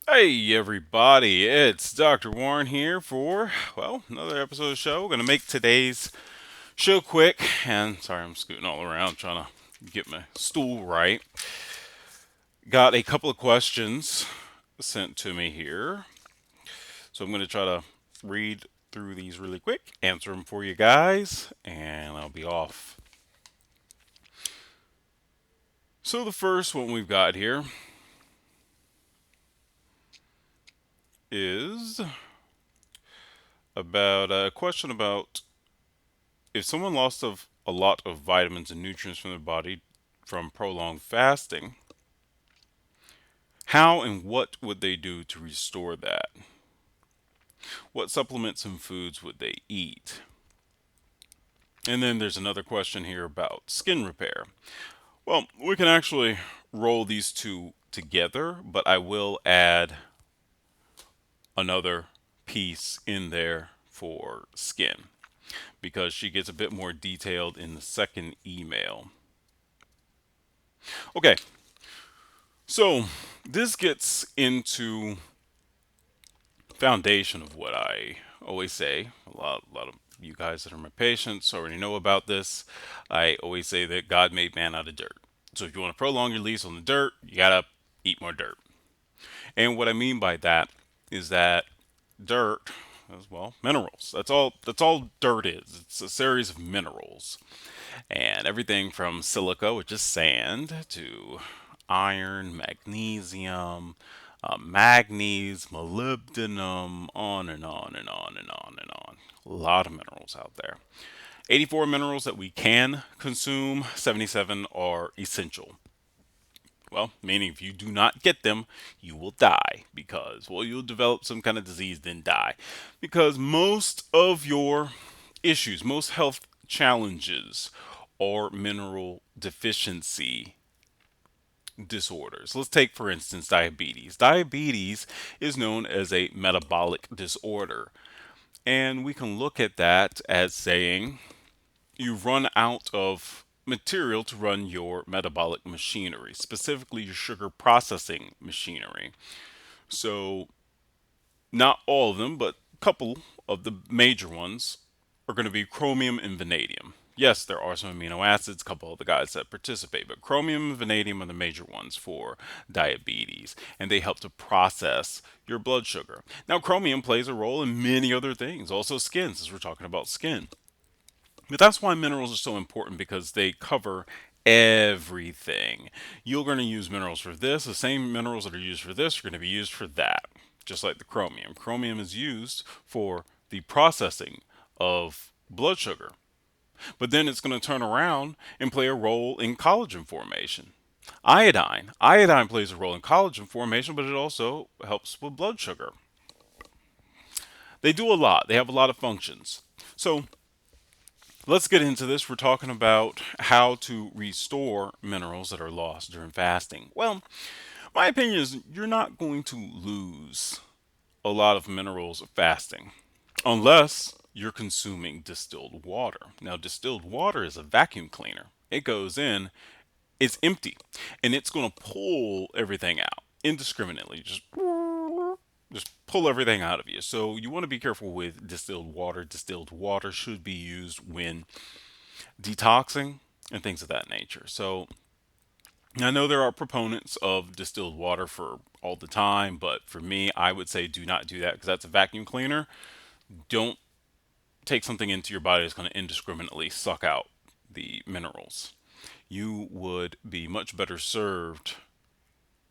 Hey everybody, it's Dr. Warren here for, another episode of the show. We're going to make today's show quick, and sorry I'm scooting all around trying to get my stool right. Got a couple of questions sent to me here, so I'm going to try to read through these really quick, answer them for you guys, and I'll be off. So the first one we've got here is about a question about if someone lost a lot of vitamins and nutrients from their body from prolonged fasting, how and what would they do to restore that? What supplements and foods would they eat? And then there's another question here about skin repair. Well, we can actually roll these two together, but I will add another piece in there for skin because she gets a bit more detailed in the second email. Okay, so this gets into foundation of what I always say. A lot of you guys that are my patients already know about this. I always say that God made man out of dirt. So if you want to prolong your lease on the dirt, you gotta eat more dirt. And what I mean by that is that dirt, as well, minerals. That's all dirt is. It's a series of minerals. And everything from silica, which is sand, to iron, magnesium, manganese, molybdenum, on and on and on and on and on. A lot of minerals out there. 84 minerals that we can consume, 77 are essential. Well, meaning if you do not get them, you will die because, well, you'll develop some kind of disease, then die. Because most of your issues, most health challenges are mineral deficiency disorders. Let's take, for instance, diabetes. Diabetes is known as a metabolic disorder. And we can look at that as saying you've run out of material to run your metabolic machinery, specifically your sugar processing machinery. So, not all of them, but a couple of the major ones are going to be chromium and vanadium. Yes, there are some amino acids, a couple of the guys that participate, but chromium and vanadium are the major ones for diabetes, and they help to process your blood sugar. Now, chromium plays a role in many other things, also skin, since we're talking about skin. But that's why minerals are so important because they cover everything. You're going to use minerals for this. The same minerals that are used for this are going to be used for that. Just like the chromium. Chromium is used for the processing of blood sugar. But then it's going to turn around and play a role in collagen formation. Iodine. Iodine plays a role in collagen formation, but it also helps with blood sugar. They do a lot. They have a lot of functions. So let's get into this. We're talking about how to restore minerals that are lost during fasting. Well, my opinion is you're not going to lose a lot of minerals fasting unless you're consuming distilled water. Now, distilled water is a vacuum cleaner. It goes in, it's empty, and it's going to pull everything out indiscriminately. Just pull everything out of you. So you want to be careful with distilled water. Distilled water should be used when detoxing and things of that nature. So I know there are proponents of distilled water for all the time, but for me, I would say do not do that because that's a vacuum cleaner. Don't take something into your body that's going to indiscriminately suck out the minerals. You would be much better served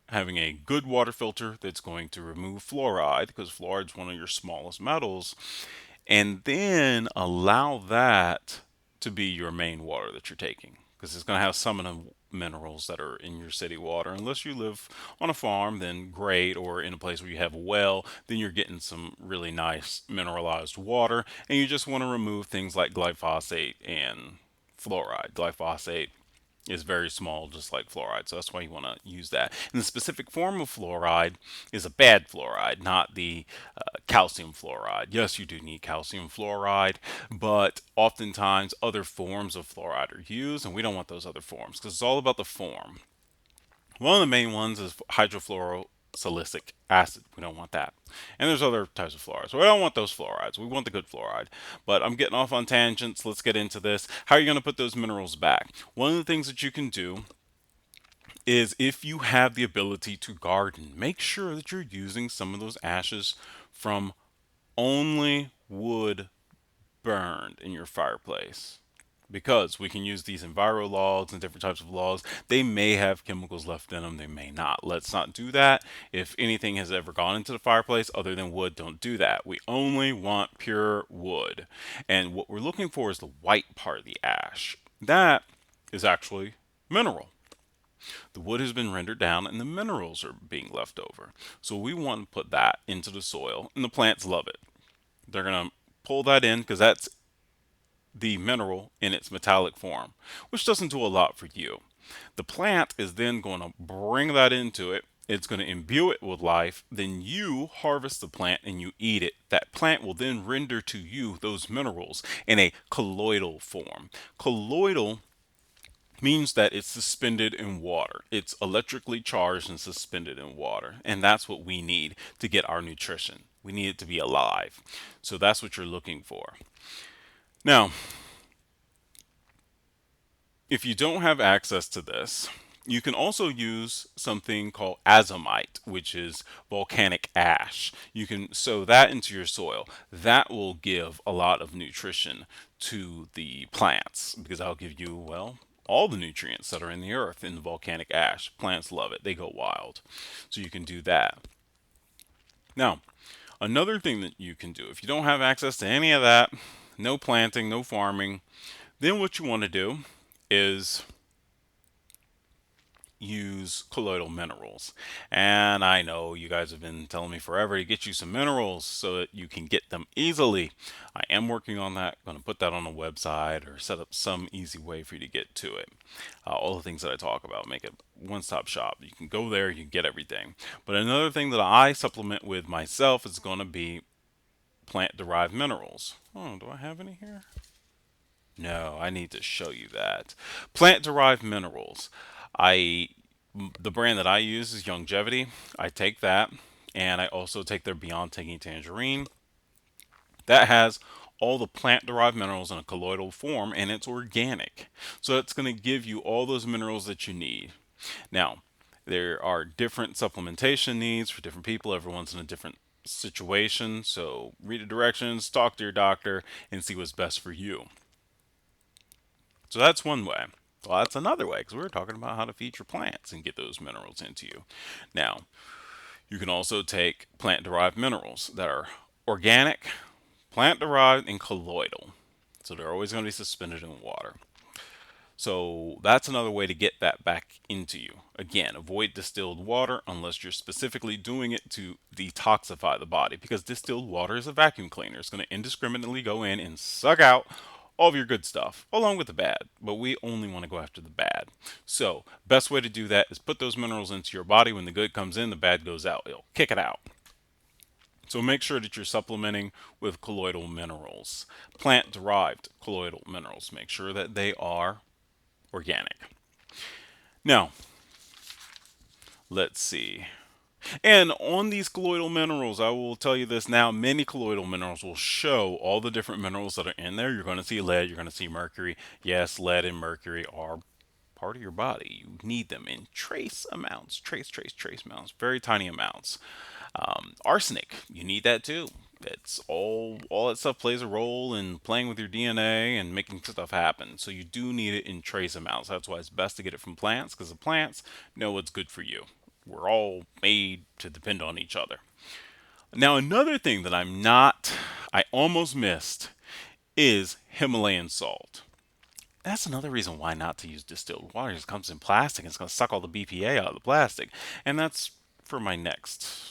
having a good water filter that's going to remove fluoride because fluoride is one of your smallest metals, and then allow that to be your main water that you're taking because it's going to have some of the minerals that are in your city water. Unless you live on a farm, then great, or in a place where you have a well, then you're getting some really nice mineralized water, and you just want to remove things like glyphosate and fluoride. Glyphosate is very small, just like fluoride. So that's why you want to use that. And the specific form of fluoride is a bad fluoride, not the calcium fluoride. Yes, you do need calcium fluoride, but oftentimes other forms of fluoride are used, and we don't want those other forms because it's all about the form. One of the main ones is hydrofluoro. silicic acid. We don't want that. And there's other types of fluorides. So we don't want those fluorides. We want the good fluoride. But I'm getting off on tangents. Let's get into this. How are you going to put those minerals back? One of the things that you can do is, if you have the ability to garden, make sure that you're using some of those ashes from only wood burned in your fireplace, because we can use these enviro logs and different types of logs. They may have chemicals left in them, they may not. Let's not do that. If anything has ever gone into the fireplace other than wood, don't do that. We only want pure wood. And what we're looking for is the white part of the ash. That is actually mineral. The wood has been rendered down and the minerals are being left over. So we want to put that into the soil, and the plants love it. They're going to pull that in because that's the mineral in its metallic form, which doesn't do a lot for you. The plant is then going to bring that into it. It's going to imbue it with life. Then you harvest the plant and you eat it. That plant will then render to you those minerals in a colloidal form. Colloidal means that it's suspended in water. It's electrically charged and suspended in water. And that's what we need to get our nutrition. We need it to be alive. So that's what you're looking for. Now, if you don't have access to this, you can also use something called azomite, which is volcanic ash. You can sow that into your soil. That will give a lot of nutrition to the plants, because that'll give you, well, all the nutrients that are in the earth in the volcanic ash. Plants love it. They go wild. So you can do that. Now, another thing that you can do, if you don't have access to any of that, no planting, no farming, then what you want to do is use colloidal minerals. And I know you guys have been telling me forever to get you some minerals so that you can get them easily. I am working on that. I'm going to put that on a website or set up some easy way for you to get to it. All the things that I talk about, make it one-stop shop. You can go there, you can get everything. But another thing that I supplement with myself is going to be plant-derived minerals. Oh, do I have any here? No, I need to show you that. Plant-derived minerals. I the brand that I use is Longevity. I take that, and I also take their Beyond Taking Tangerine. That has all the plant-derived minerals in a colloidal form, and it's organic. So it's going to give you all those minerals that you need. Now, there are different supplementation needs for different people. Everyone's in a different situation. So read the directions, talk to your doctor, and see what's best for you. So that's one way. Well, that's another way, because we were talking about how to feed your plants and get those minerals into you. Now, you can also take plant-derived minerals that are organic, plant-derived, and colloidal. So they're always going to be suspended in water. So that's another way to get that back into you. Again, avoid distilled water unless you're specifically doing it to detoxify the body, because distilled water is a vacuum cleaner. It's going to indiscriminately go in and suck out all of your good stuff along with the bad, but we only want to go after the bad. So best way to do that is put those minerals into your body. When the good comes in, the bad goes out. It'll kick it out. So make sure that you're supplementing with colloidal minerals, plant-derived colloidal minerals. Make sure that they are organic. Now, let's see. And on these colloidal minerals, I will tell you this now, many colloidal minerals will show all the different minerals that are in there. You're going to see lead, you're going to see mercury. Yes, lead and mercury are part of your body. You need them in trace amounts, trace amounts, very tiny amounts. Arsenic, you need that too. It's all that stuff plays a role in playing with your DNA and making stuff happen. So you do need it in trace amounts. That's why it's best to get it from plants, because the plants know what's good for you. We're all made to depend on each other. Now, another thing that I almost missed is Himalayan salt. That's another reason why not to use distilled water. It comes in plastic. It's going to suck all the BPA out of the plastic. And that's for my next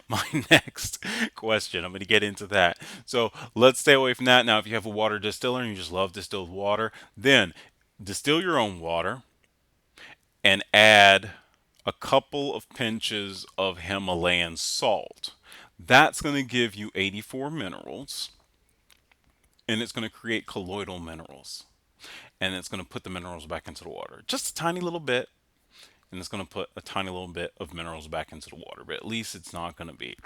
my next question. I'm going to get into that. So let's stay away from that. Now, if you have a water distiller and you just love distilled water, then distill your own water and add a couple of pinches of Himalayan salt. That's going to give you 84 minerals, and it's going to create colloidal minerals. And it's going to put the minerals back into the water. Just a tiny little bit. and it's going to put a tiny little bit of minerals back into the water, but at least it's not going to be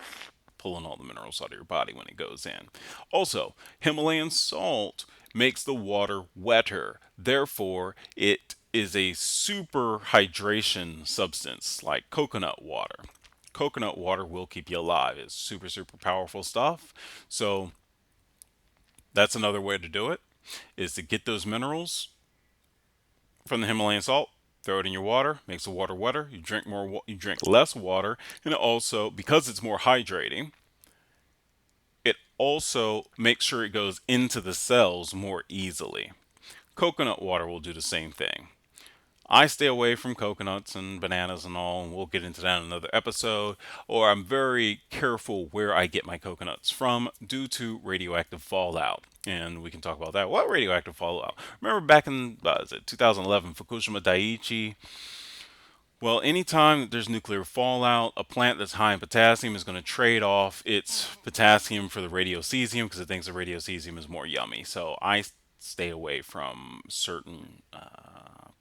pulling all the minerals out of your body when it goes in. Also, Himalayan salt makes the water wetter. Therefore, it is a super hydration substance like coconut water. Coconut water will keep you alive. It's super, super powerful stuff. So, that's another way to do it is to get those minerals from the Himalayan salt, throw it in your water, makes the water wetter. You drink more, you drink less water, and it also, because it's more hydrating, it also makes sure it goes into the cells more easily. Coconut water will do the same thing. I stay away from coconuts and bananas and all, and we'll get into that in another episode. Or I'm very careful where I get my coconuts from due to radioactive fallout. And we can talk about that. What radioactive fallout? Remember back in, is it 2011, Fukushima Daiichi? Well, anytime that there's nuclear fallout, a plant that's high in potassium is going to trade off its potassium for the radiocesium because it thinks the radiocesium is more yummy. So I stay away from certain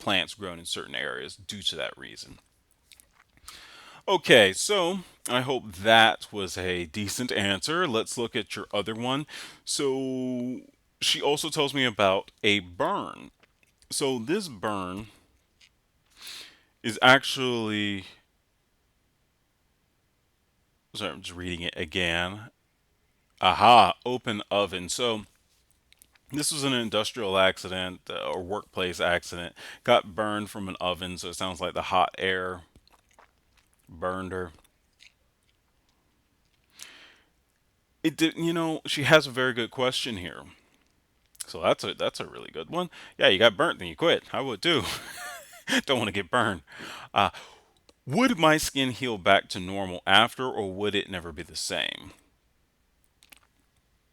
plants grown in certain areas due to that reason. Okay, so I hope that was a decent answer. Let's look at your other one. So she also tells me about a burn. So this burn is actually, sorry, I'm just reading it again. Aha, open oven. So this was an industrial accident or workplace accident. Got burned from an oven, so it sounds like the hot air burned her. It did, she has a very good question here. So that's a really good one. Yeah, you got burnt, then you quit. I would too. Don't want to get burned. Uh, would my skin heal back to normal after, or would it never be the same?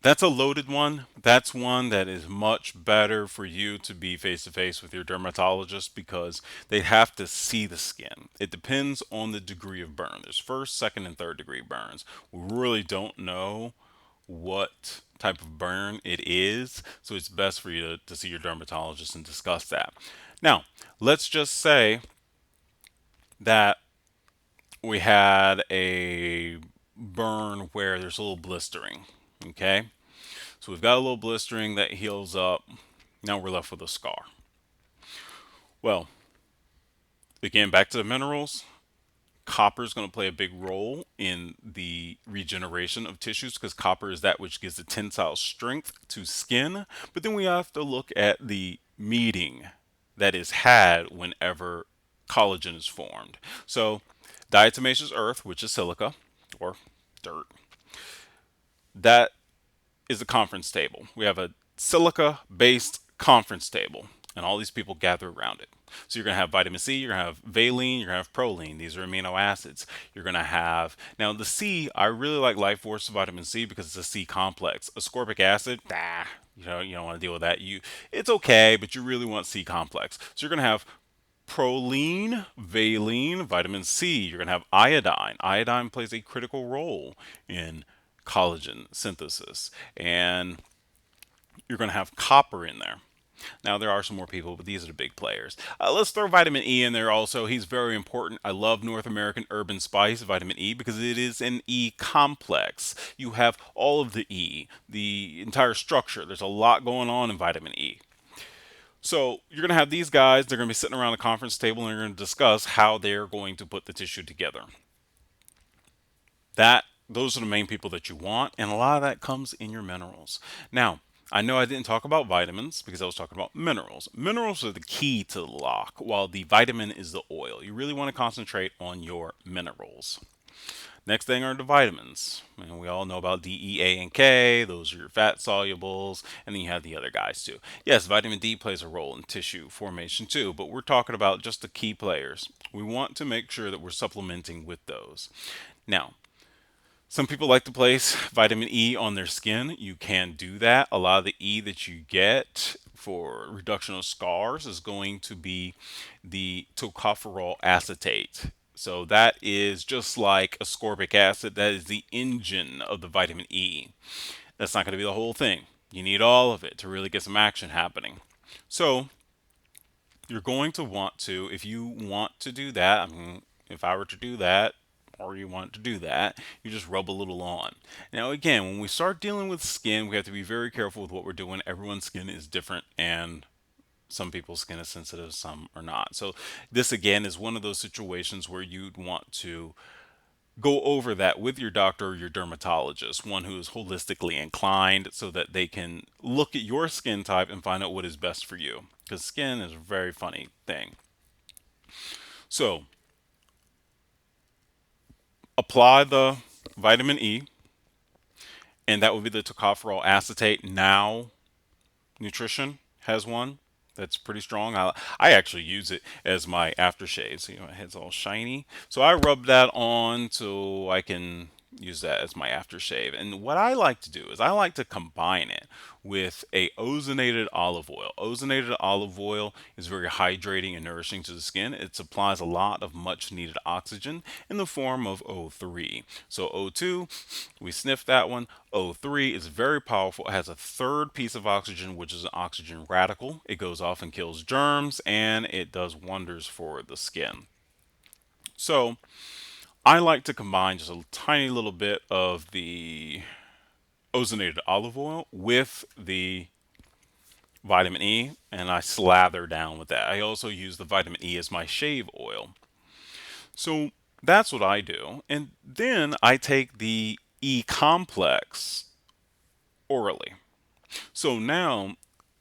That's a loaded one. That's one that is much better for you to be face to face with your dermatologist because they have to see the skin. It depends on the degree of burn. There's first, second, and third degree burns. We really don't know what type of burn it is, so it's best for you to see your dermatologist and discuss that. Now, let's just say that we had a burn where there's a little blistering. Okay, so we've got a little blistering that heals up. Now we're left with a scar. Well, again, back to the minerals. Copper is going to play a big role in the regeneration of tissues because copper is that which gives the tensile strength to skin. But then we have to look at the meeting that is had whenever collagen is formed. So, diatomaceous earth, which is silica or dirt, that is a conference table. We have a silica based conference table, and all these people gather around it. So you're going to have vitamin C, you're going to have valine, you're going to have proline. These are amino acids. You're going to have, now the C, I really like Life Force vitamin C because it's a C complex. Ascorbic acid, you don't want to deal with that. It's okay, but you really want C complex. So you're going to have proline, valine, vitamin C. You're going to have iodine. Iodine plays a critical role in collagen synthesis. And you're going to have copper in there. Now, there are some more people, but these are the big players. Let's throw vitamin E in there also. He's very important. I love North American Urban Spice, vitamin E, because it is an E complex. You have all of the E, the entire structure. There's a lot going on in vitamin E. So you're going to have these guys. They're going to be sitting around the conference table, and they're going to discuss how they're going to put the tissue together. Those are the main people that you want, and a lot of that comes in your minerals. Now, I know I didn't talk about vitamins because I was talking about minerals. Minerals are the key to the lock, while the vitamin is the oil. You really want to concentrate on your minerals. Next thing are the vitamins. And we all know about DEA and K. Those are your fat solubles. And then you have the other guys too. Yes, vitamin D plays a role in tissue formation too, but we're talking about just the key players. We want to make sure that we're supplementing with those. Now, some people like to place vitamin E on their skin. You can do that. A lot of the E that you get for reduction of scars is going to be the tocopherol acetate. So that is just like ascorbic acid. That is the engine of the vitamin E. That's not going to be the whole thing. You need all of it to really get some action happening. So You're going to want to, if you want to do that, I mean, if I were to do that, or you want to do that, you just rub a little on. Now, again, when we start dealing with skin, we have to be very careful with what we're doing. Everyone's skin is different, and some people's skin is sensitive, some are not. So, this again is one of those situations where you'd want to go over that with your doctor or your dermatologist, one who is holistically inclined, so that they can look at your skin type and find out what is best for you. Because skin is a very funny thing. So, apply the vitamin E, and that would be the tocopherol acetate. Now, Nutrition has one that's pretty strong. I actually use it as my aftershave. So, my head's all shiny. So I rub that on so I can use that as my aftershave. And what I like to do is I like to combine it with a ozonated olive oil. Ozonated olive oil is very hydrating and nourishing to the skin. It supplies a lot of much needed oxygen in the form of O3. So O2, we sniff that one. O3 is very powerful. It has a third piece of oxygen, which is an oxygen radical. It goes off and kills germs, and it does wonders for the skin. So I like to combine just a tiny little bit of the ozonated olive oil with the vitamin E, and I slather down with that. I also use the vitamin E as my shave oil. So that's what I do. And then I take the E complex orally. So now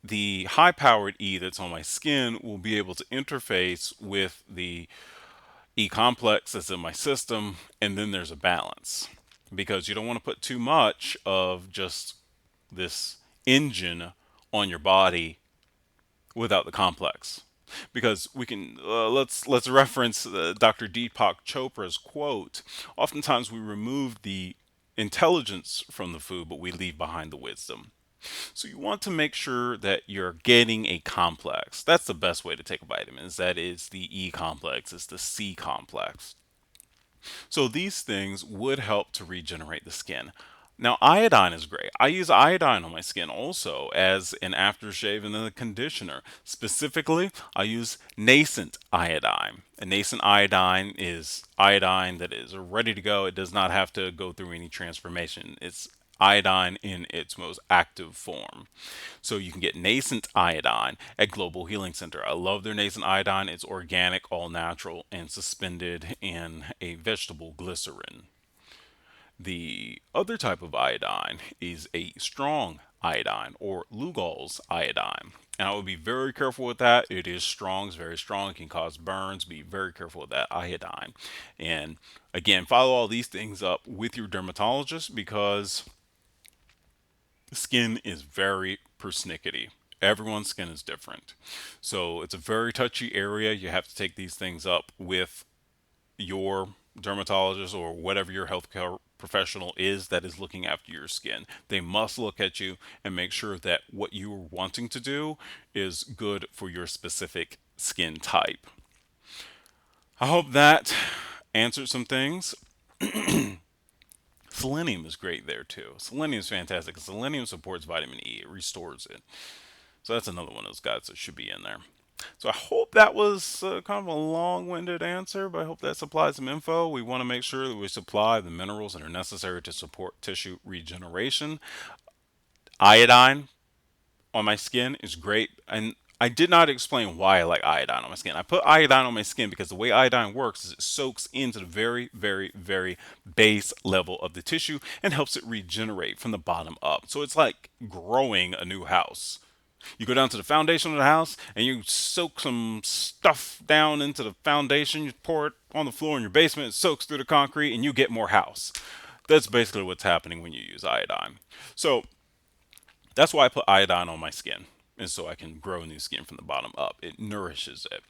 the high powered E that's on my skin will be able to interface with the E complex that's in my system, and then there's a balance. Because you don't want to put too much of just this engine on your body without the complex. Because we can let's reference Dr. Deepak Chopra's quote. Oftentimes we remove the intelligence from the food, but we leave behind the wisdom. So you want to make sure that you're getting a complex. That's the best way to take vitamins. That is the E complex, it's the C complex. So these things would help to regenerate the skin. Now, iodine is great. I use iodine on my skin also as an aftershave and then a conditioner. Specifically, I use nascent iodine. A nascent iodine is iodine that is ready to go. It does not have to go through any transformation. It's iodine in its most active form. So you can get nascent iodine at Global Healing Center. I love their nascent iodine. It's organic, all natural, and suspended in a vegetable glycerin. The other type of iodine is a strong iodine or Lugol's iodine. And I would be very careful with that. It is strong, it's very strong. It can cause burns. Be very careful with that iodine. And again, follow all these things up with your dermatologist because skin is very persnickety. Everyone's skin is different. So it's a very touchy area. You have to take these things up with your dermatologist or whatever your healthcare professional is that is looking after your skin. They must look at you and make sure that what you are wanting to do is good for your specific skin type. I hope that answered some things. Selenium is great there too. Selenium is fantastic. Selenium supports vitamin E, it restores it. So that's another one of those guys that should be in there. So I hope that was kind of a long-winded answer, but I hope that supplies some info. We want to make sure that we supply the minerals that are necessary to support tissue regeneration. Iodine on my skin is great, and I did not explain why I like iodine on my skin. I put iodine on my skin because the way iodine works is it soaks into the very, very, very base level of the tissue and helps it regenerate from the bottom up. So it's like growing a new house. You go down to the foundation of the house and you soak some stuff down into the foundation. You pour it on the floor in your basement. It soaks through the concrete and you get more house. That's basically what's happening when you use iodine. So that's why I put iodine on my skin. And so I can grow new skin from the bottom up. It nourishes it.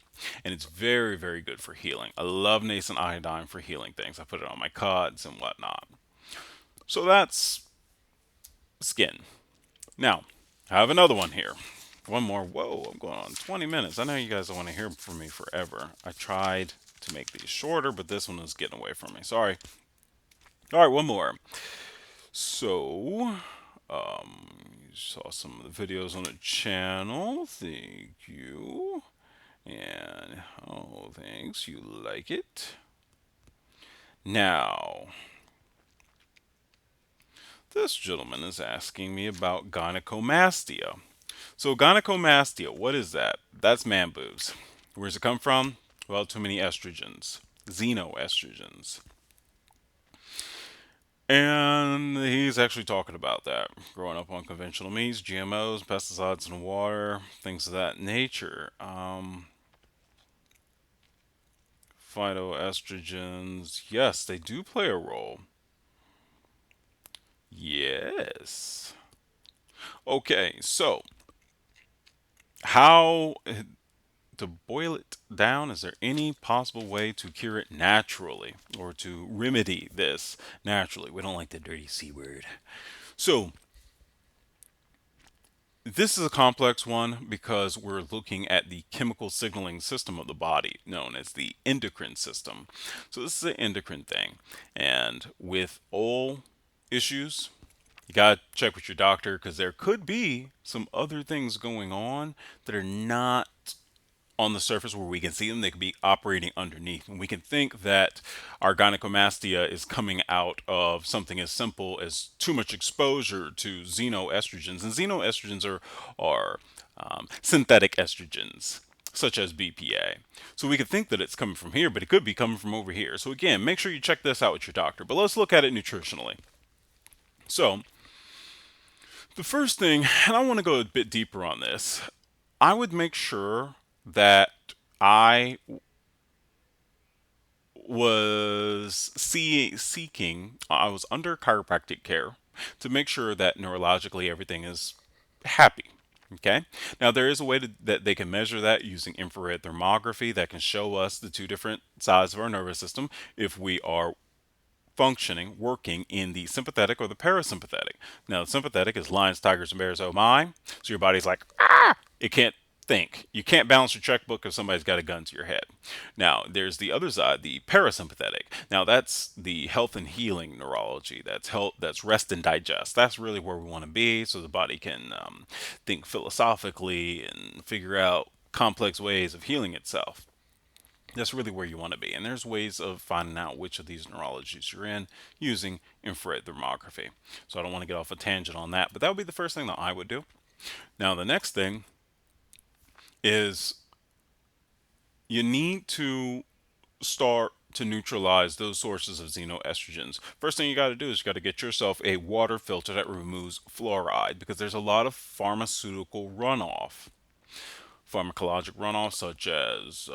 And it's very, very good for healing. I love nascent iodine for healing things. I put it on my cuts and whatnot. So that's skin. Now, I have another one here. One more. Whoa, I'm going on 20 minutes. I know you guys don't want to hear from me forever. I tried to make these shorter, but this one is getting away from me. Sorry. All right, one more. So, you saw some of the videos on the channel. Thank you. And oh, thanks, you like it. Now, this gentleman is asking me about gynecomastia. So, gynecomastia, what is that? That's man boobs. Where does it come from? Well, too many estrogens, xenoestrogens. And he's actually talking about that. Growing up on conventional meats, GMOs, pesticides in the water, things of that nature. Phytoestrogens, yes, they do play a role. Yes. Okay, so how to boil it down? Is there any possible way to cure it naturally or to remedy this naturally? We don't like the dirty C word. So, this is a complex one because we're looking at the chemical signaling system of the body, known as the endocrine system. So, this is an endocrine thing. And with all issues, you got to check with your doctor because there could be some other things going on that are not on the surface where we can see them. They could be operating underneath. And we can think that our gynecomastia is coming out of something as simple as too much exposure to xenoestrogens. And xenoestrogens are synthetic estrogens, such as BPA. So we could think that it's coming from here, but it could be coming from over here. So again, make sure you check this out with your doctor. But let's look at it nutritionally. So the first thing, and I want to go a bit deeper on this, I would make sure that I I was under chiropractic care to make sure that neurologically everything is happy. Okay. Now there is a way that they can measure that using infrared thermography that can show us the two different sides of our nervous system if we are functioning, working in the sympathetic or the parasympathetic. Now, the sympathetic is lions, tigers, and bears, oh my. So your body's like, ah! It can't think. You can't balance your checkbook if somebody's got a gun to your head. Now, there's the other side, the parasympathetic. Now, that's the health and healing neurology. That's health, that's rest and digest. That's really where we want to be so the body can think philosophically and figure out complex ways of healing itself. That's really where you want to be. And there's ways of finding out which of these neurologies you're in using infrared thermography. So I don't want to get off a tangent on that, but that would be the first thing that I would do. Now, the next thing is you need to start to neutralize those sources of xenoestrogens. First thing you got to do is you got to get yourself a water filter that removes fluoride because there's a lot of pharmaceutical runoff, pharmacologic runoff, such as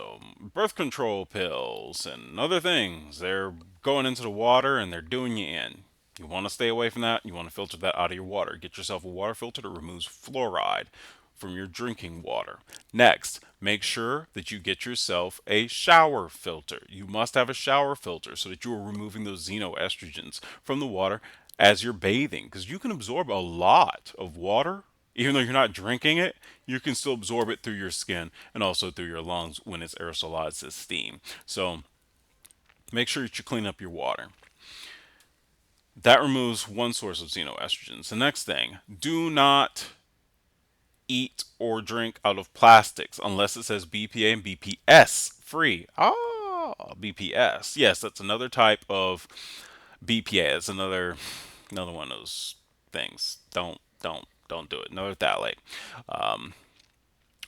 birth control pills and other things. They're going into the water and they're doing you in. You want to stay away from that. You want to filter that out of your water. Get yourself a water filter that removes fluoride from your drinking water. Next, make sure that you get yourself a shower filter. You must have a shower filter so that you are removing those xenoestrogens from the water as you're bathing because you can absorb a lot of water even though you're not drinking it, you can still absorb it through your skin and also through your lungs when it's aerosolized as steam. So make sure that you clean up your water. That removes one source of xenoestrogens. The next thing, do not eat or drink out of plastics unless it says BPA and BPS free. Ah, BPS. Yes, that's another type of BPA. It's another one of those things. Don't do it. Another phthalate.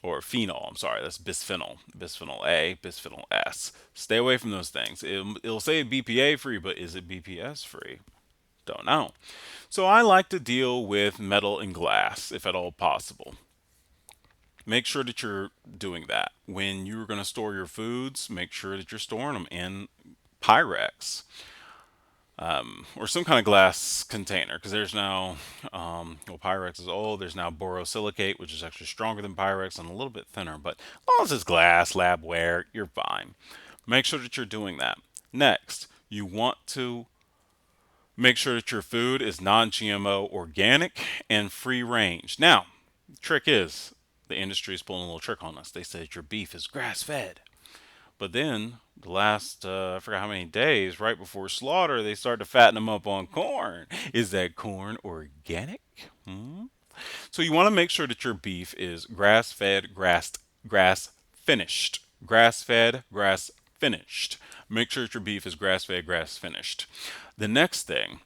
Or phenol. I'm sorry, that's bisphenol. Bisphenol A, bisphenol S. Stay away from those things. It'll say BPA free, but is it BPS free? Don't know. So I like to deal with metal and glass if at all possible. Make sure that you're doing that. When you're going to store your foods, make sure that you're storing them in Pyrex or some kind of glass container because there's now, well, Pyrex is old. There's now borosilicate, which is actually stronger than Pyrex and a little bit thinner. But as long as it's glass, labware, you're fine. Make sure that you're doing that. Next, you want to make sure that your food is non GMO, organic, and free range. Now, the trick is the industry is pulling a little trick on us. They said your beef is grass fed. But then the last, I forgot how many days, right before slaughter, they start to fatten them up on corn. Is that corn organic? Hmm? So you want to make sure that your beef is grass fed, grass finished. Grass fed, grass finished. Make sure that your beef is grass fed, grass finished. The next thing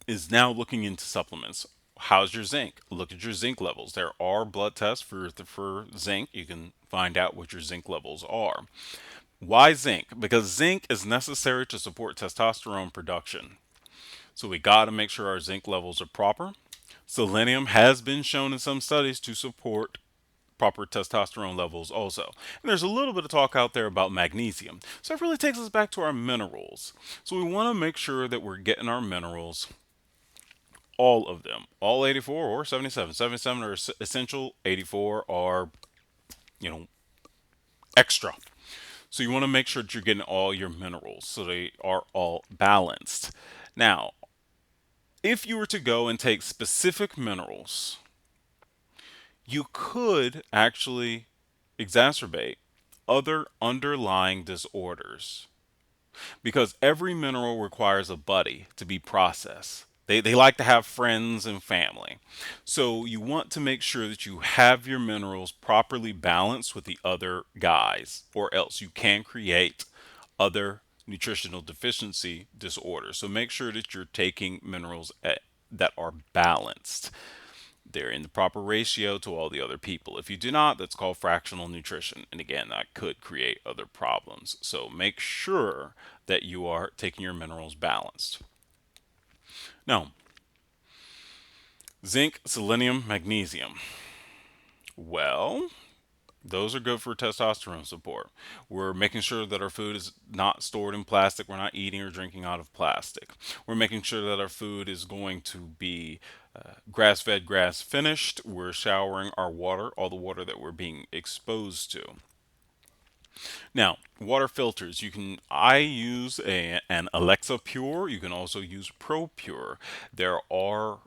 is now looking into supplements. How's your zinc? Look at your zinc levels. There are blood tests for zinc. You can find out what your zinc levels are. Why zinc? Because zinc is necessary to support testosterone production. So we got to make sure our zinc levels are proper. Selenium has been shown in some studies to support proper testosterone levels also. And there's a little bit of talk out there about magnesium. So it really takes us back to our minerals. So we want to make sure that we're getting our minerals, all of them, all 84 or 77. 77 are essential, 84 are, you know, extra. So you want to make sure that you're getting all your minerals so they are all balanced. Now, if you were to go and take specific minerals, you could actually exacerbate other underlying disorders because every mineral requires a buddy to be processed. They like to have friends and family. So you want to make sure that you have your minerals properly balanced with the other guys, or else you can create other nutritional deficiency disorders. So make sure that you're taking minerals that are balanced. They're in the proper ratio to all the other people. If you do not, that's called fractional nutrition. And again, that could create other problems. So make sure that you are taking your minerals balanced. Now, zinc, selenium, magnesium. Well, those are good for testosterone support. We're making sure that our food is not stored in plastic. We're not eating or drinking out of plastic. We're making sure that our food is going to be grass fed, grass finished. We're showering our water, all the water that we're being exposed to. Now, water filters. I use an Alexa Pure. You can also use Pro Pure. There are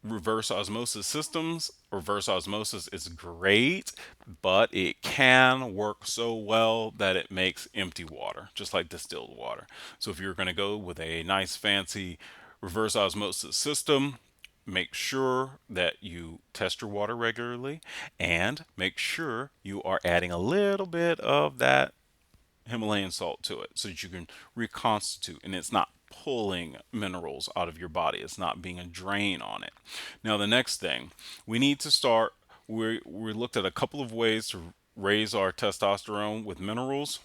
reverse osmosis systems. Reverse osmosis is great, but it can work so well that it makes empty water, just like distilled water. So if you're going to go with a nice fancy reverse osmosis system, make sure that you test your water regularly and make sure you are adding a little bit of that Himalayan salt to it so that you can reconstitute and it's not pulling minerals out of your body. It's not being a drain on it. Now, the next thing we need to start, we looked at a couple of ways to raise our testosterone with minerals.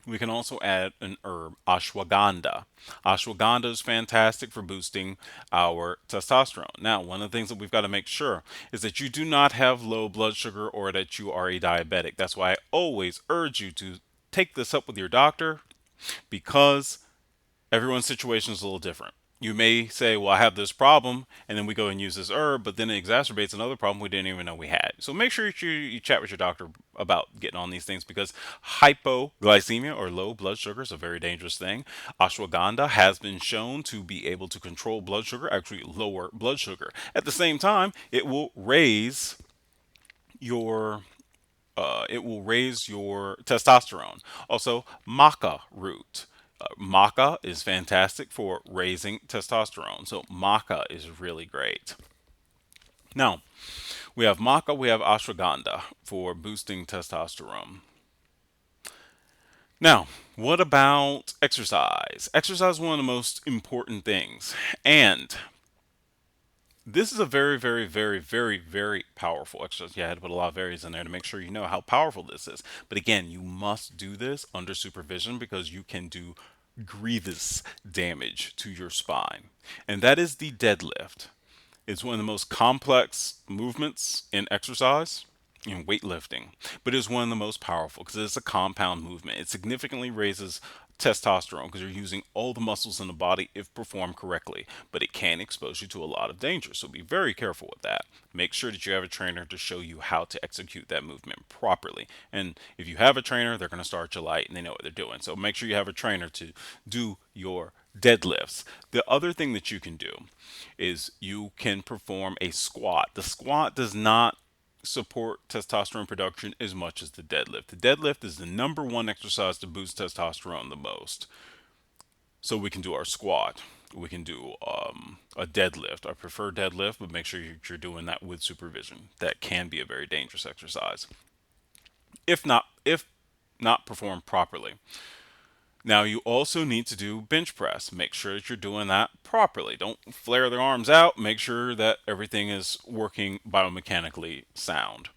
We can also add an herb, ashwagandha. Ashwagandha is fantastic for boosting our testosterone. Now, one of the things that we've got to make sure is that you do not have low blood sugar or that you are a diabetic. That's why I always urge you to take this up with your doctor because everyone's situation is a little different. You may say, well, I have this problem, and then we go and use this herb, but then it exacerbates another problem we didn't even know we had. So make sure you chat with your doctor about getting on these things because hypoglycemia or low blood sugar is a very dangerous thing. Ashwagandha has been shown to be able to control blood sugar, actually lower blood sugar. At the same time, your it will raise your testosterone. Also, maca root. Maca is fantastic for raising testosterone. So maca is really great. Now, we have maca, we have ashwagandha for boosting testosterone. Now, what about exercise? Exercise is one of the most important things. And this is a very, very, very, very, very powerful exercise. Yeah, I had to put a lot of varies in there to make sure you know how powerful this is. But again, you must do this under supervision because you can do grievous damage to your spine. And that is the deadlift. It's one of the most complex movements in exercise, in weightlifting, but it's one of the most powerful because it's a compound movement. It significantly raises testosterone because you're using all the muscles in the body if performed correctly, but it can expose you to a lot of danger. So be very careful with that. Make sure that you have a trainer to show you how to execute that movement properly. And if you have a trainer, they're going to start you light and they know what they're doing. So make sure you have a trainer to do your deadlifts. The other thing that you can do is you can perform a squat. The squat does not support testosterone production as much as the deadlift. The deadlift is the number one exercise to boost testosterone the most. So we can do our squat. We can do a deadlift. I prefer deadlift, but make sure you're doing that with supervision. That can be a very dangerous exercise. if not performed properly. Now, you also need to do bench press. Make sure that you're doing that properly. Don't flare the arms out. Make sure that everything is working biomechanically sound.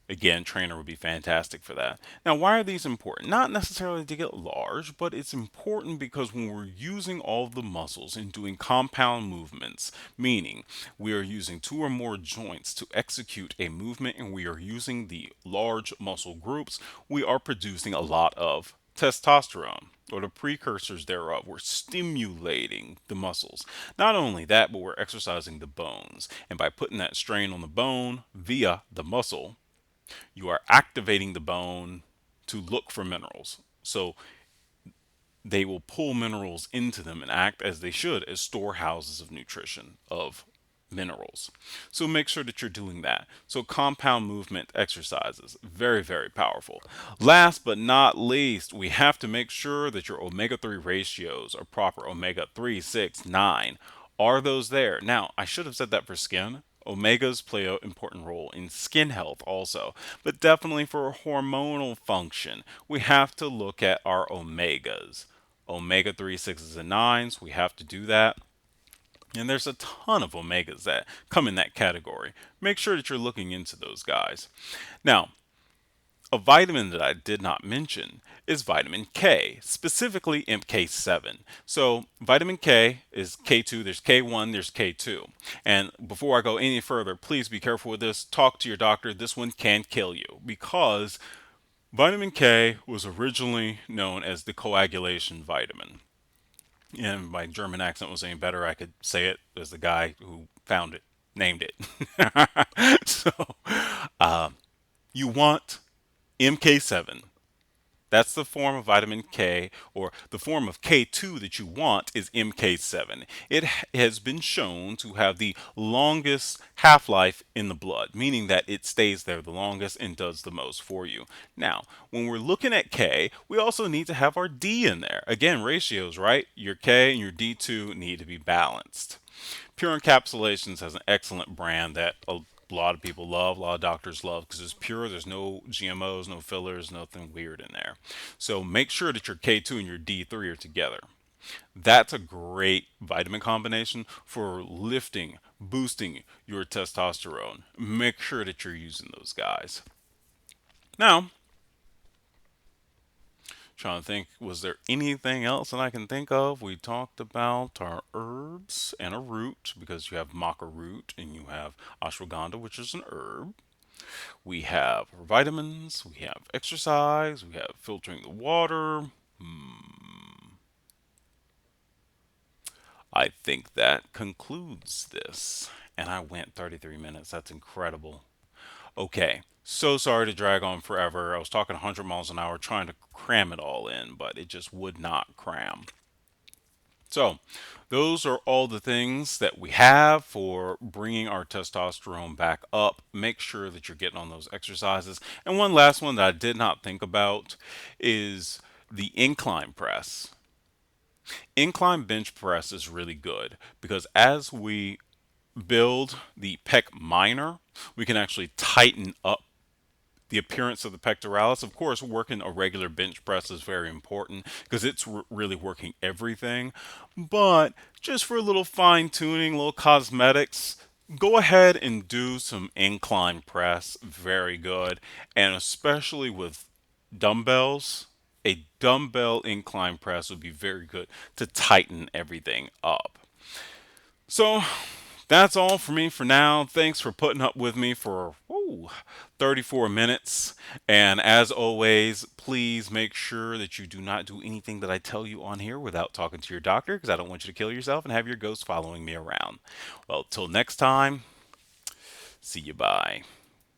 Again, trainer would be fantastic for that. Now, why are these important? Not necessarily to get large, but it's important because when we're using all of the muscles and doing compound movements, meaning we are using two or more joints to execute a movement and we are using the large muscle groups, we are producing a lot of testosterone or the precursors thereof. We're stimulating the muscles. Not only that, but we're exercising the bones. And by putting that strain on the bone via the muscle, you are activating the bone to look for minerals. So they will pull minerals into them and act as they should as storehouses of nutrition, of minerals. So make sure that you're doing that. So compound movement exercises, very, very powerful. Last but not least, we have to make sure that your omega-3 ratios are proper. Omega-3, 6, 9. Are those there? Now, I should have said that for skin. Omegas play an important role in skin health also, but definitely for hormonal function, we have to look at our omegas. Omega 3, 6s, and 9s, we have to do that. And there's a ton of omegas that come in that category. Make sure that you're looking into those guys. Now, a vitamin that I did not mention is vitamin K, specifically MK7. So, vitamin K is K2, there's K1, there's K2. And before I go any further, please be careful with this. Talk to your doctor. This one can kill you because vitamin K was originally known as the coagulation vitamin. And my German accent was any better, I could say it as the guy who found it, named it. So, you want MK7. That's the form of vitamin K, or the form of K2 that you want is MK7. It has been shown to have the longest half life in the blood, meaning that it stays there the longest and does the most for you. Now, when we're looking at K, we also need to have our D in there. Again, ratios, right? Your K and your D2 need to be balanced. Pure Encapsulations has an excellent brand that a lot of people love, a lot of doctors love because it's pure. There's no GMOs, no fillers, nothing weird in there. So make sure that your K2 and your D3 are together. That's a great vitamin combination for lifting, boosting your testosterone. Make sure that you're using those guys. Now, trying to think, was there anything else that I can think of? We talked about our herbs and a root because you have maca root and you have ashwagandha, which is an herb. We have our vitamins, we have exercise, we have filtering the water. I think that concludes this. And I went 33 minutes. That's incredible. Okay. So sorry to drag on forever. I was talking 100 miles an hour trying to cram it all in, but it just would not cram. So, those are all the things that we have for bringing our testosterone back up. Make sure that you're getting on those exercises. And one last one that I did not think about is the incline press. Incline bench press is really good because as we build the pec minor, we can actually tighten up the appearance of the pectoralis. Of course, working a regular bench press is very important because it's really working everything. But just for a little fine tuning, little cosmetics, go ahead and do some incline press. Very good. And especially with dumbbells, a dumbbell incline press would be very good to tighten everything up. So that's all for me for now. Thanks for putting up with me for 34 minutes. And as always, please make sure that you do not do anything that I tell you on here without talking to your doctor because I don't want you to kill yourself and have your ghost following me around. Well, till next time, see you. Bye.